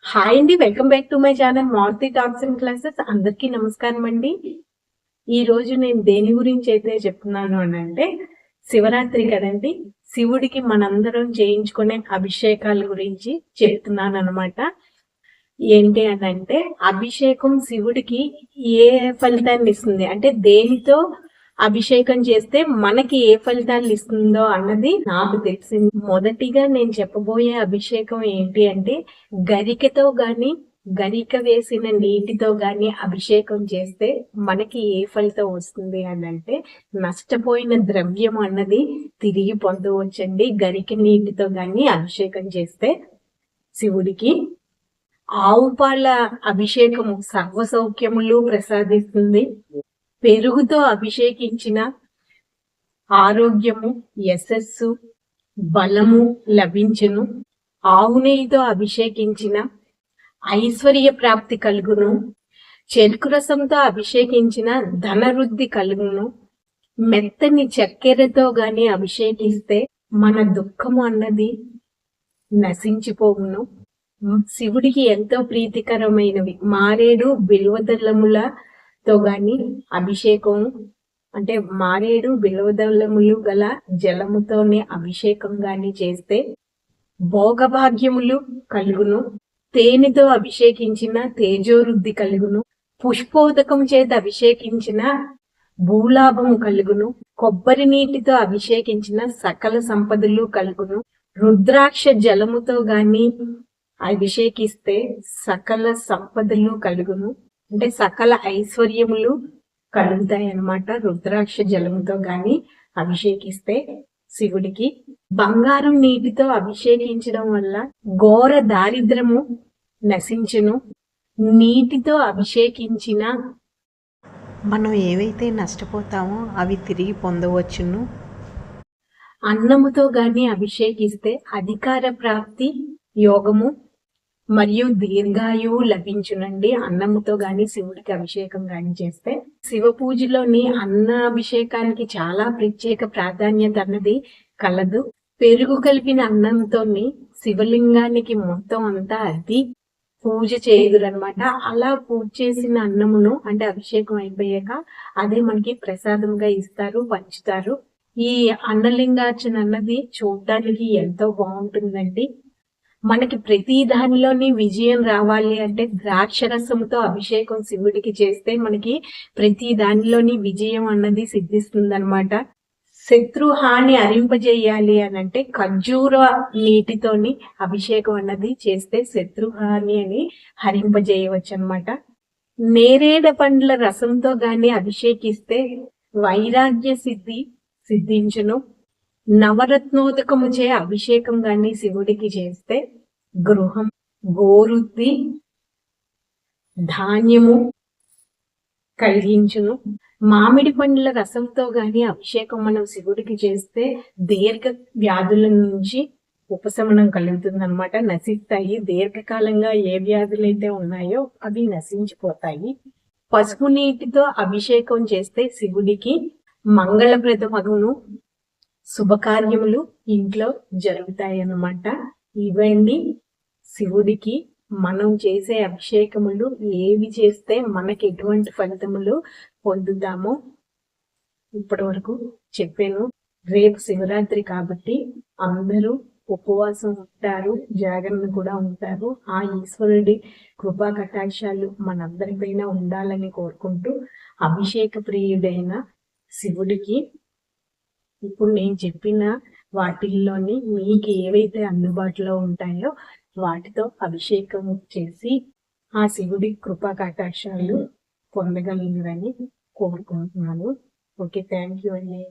Hi అండి, welcome back to my channel Maruti talks and classes. అందరికీ నమస్కారం అండి. ఈ రోజు నేను దేని గురించి అయితే చెప్తున్నాను అని అంటే, శివరాత్రి కదండి. శివుడికి మనందరం చేయించుకునే అభిషేకాల గురించి చెప్తున్నాను అనమాట. ఏంటి అని అంటే, అభిషేకం శివుడికి ఏ ఫలితాన్ని ఇస్తుంది అంటే దేనితో అభిషేకం చేస్తే మనకి ఏ ఫలితాలు ఇస్తుందో అన్నది నాకు తెలిసింది. మొదటిగా నేను చెప్పబోయే అభిషేకం ఏంటి అంటే, గరికతో గాని గరిక వేసిన నీటితో గాని అభిషేకం చేస్తే మనకి ఏ ఫలితం వస్తుంది అని అంటే, నష్టపోయిన ద్రవ్యం అన్నది తిరిగి పొందవచ్చండి గరిక నీటితో గాని అభిషేకం చేస్తే శివుడికి. ఆవు పాల అభిషేకము సర్వ సౌఖ్యములు ప్రసాదిస్తుంది. పెరుగుతో అభిషేకించిన ఆరోగ్యము, యశస్సు, బలము లభించును. ఆవు నెయ్యితో అభిషేకించిన ఐశ్వర్య ప్రాప్తి కలుగును. చెరుకు రసంతో అభిషేకించిన ధనవృద్ధి కలుగును. మెత్తని చక్కెరతో గాని అభిషేకిస్తే మన దుఃఖము అన్నది నశించిపోవును. శివుడికి ఎంతో ప్రీతికరమైనవి మారేడు బిల్వదళములతో గాని అభిషేకం అంటే మారేడు బిల్వదళములు గల జలముతోనే అభిషేకం గాని చేస్తే భోగభాగ్యములు కలుగును. తేనెతో అభిషేకించిన తేజోవృద్ధి కలుగును. పుష్పోదకం చేత అభిషేకించిన భూలాభము కలుగును. కొబ్బరి నీటితో అభిషేకించిన సకల సంపదలు కలుగును. రుద్రాక్ష జలముతో గాని అభిషేకిస్తే సకల సంపదలు కలుగును. అంటే సకల ఐశ్వర్యములు కలుగుతాయి అన్నమాట రుద్రాక్ష జలముతో గాని అభిషేకిస్తే శివుడికి. బంగారం నీటితో అభిషేకించడం వల్ల ఘోర దారిద్రము నశించును. నీటితో అభిషేకించిన మనం ఏవైతే నష్టపోతామో అవి తిరిగి పొందవచ్చును. అన్నముతో గాని అభిషేకిస్తే అధికార ప్రాప్తి యోగము మరియు దీర్ఘాయువు లభించునండి. అన్నముతో గాని శివుడికి అభిషేకం గాని చేస్తే. శివ పూజలోని అన్న అభిషేకానికి చాలా ప్రత్యేక ప్రాధాన్యత అన్నది కలదు. పెరుగు కలిపిన అన్నంతో శివలింగానికి మొత్తం అంతా అది పూజ చేయదురనమాట. అలా పూజ చేసిన అన్నమును అంటే అభిషేకం అయిపోయాక అదే మనకి ప్రసాదంగా ఇస్తారు, పంచుతారు. ఈ అన్నలింగార్చన అన్నది చూడడానికి ఎంతో బాగుంటుందండి. మనకి ప్రతి దానిలోని విజయం రావాలి అంటే ద్రాక్షరసంతో అభిషేకం శివుడికి చేస్తే మనకి ప్రతి దానిలోని విజయం అన్నది సిద్ధిస్తుందన్నమాట. శత్రుహాని అరింపజేయాలి అని అంటే ఖర్జూర నీటితోని అభిషేకం అన్నది చేస్తే శత్రుహాని అని హరింపజేయవచ్చు అనమాట. నేరేడ పండ్ల రసంతో గాని అభిషేకిస్తే వైరాగ్య సిద్ధించును. నవరత్నోదకముచే అభిషేకం గాని శివుడికి చేస్తే గృహం, గోరుద్ది, ధాన్యము కలిగించును. మామిడి పండ్ల రసంతో గాని అభిషేకం మనం శివుడికి చేస్తే దీర్ఘ వ్యాధుల నుంచి ఉపశమనం కలుగుతుంది అనమాట, నశిస్తాయి. దీర్ఘకాలంగా ఏ వ్యాధులైతే ఉన్నాయో అవి నశించిపోతాయి. పసుపు నీటితో అభిషేకం చేస్తే శివుడికి మంగళప్రదమగును. శుభకార్యములు ఇంట్లో జరుగుతాయి అన్నమాట. ఇవండి శివుడికి మనం చేసే అభిషేకములు. ఏవి చేస్తే మనకి ఎటువంటి ఫలితములు పొందుతామో ఇప్పటి వరకు చెప్పాను. రేపు శివరాత్రి కాబట్టి అందరూ ఉపవాసం ఉంటారు, జాగరణ కూడా ఉంటారు. ఆ ఈశ్వరుడి కృపా కటాక్షాలు మనందరిపైన ఉండాలని కోరుకుంటూ అభిషేక ప్రియుడైన శివుడికి ఇప్పుడు నేను చెప్పిన వాటిల్లోని మీకు ఏవైతే అందుబాటులో ఉంటాయో వాటితో అభిషేకం చేసి ఆ శివుడి కృపా కటాక్షాలు పొందగలరని కోరుకుంటున్నాను. ఓకే, థ్యాంక్ యూ అండి.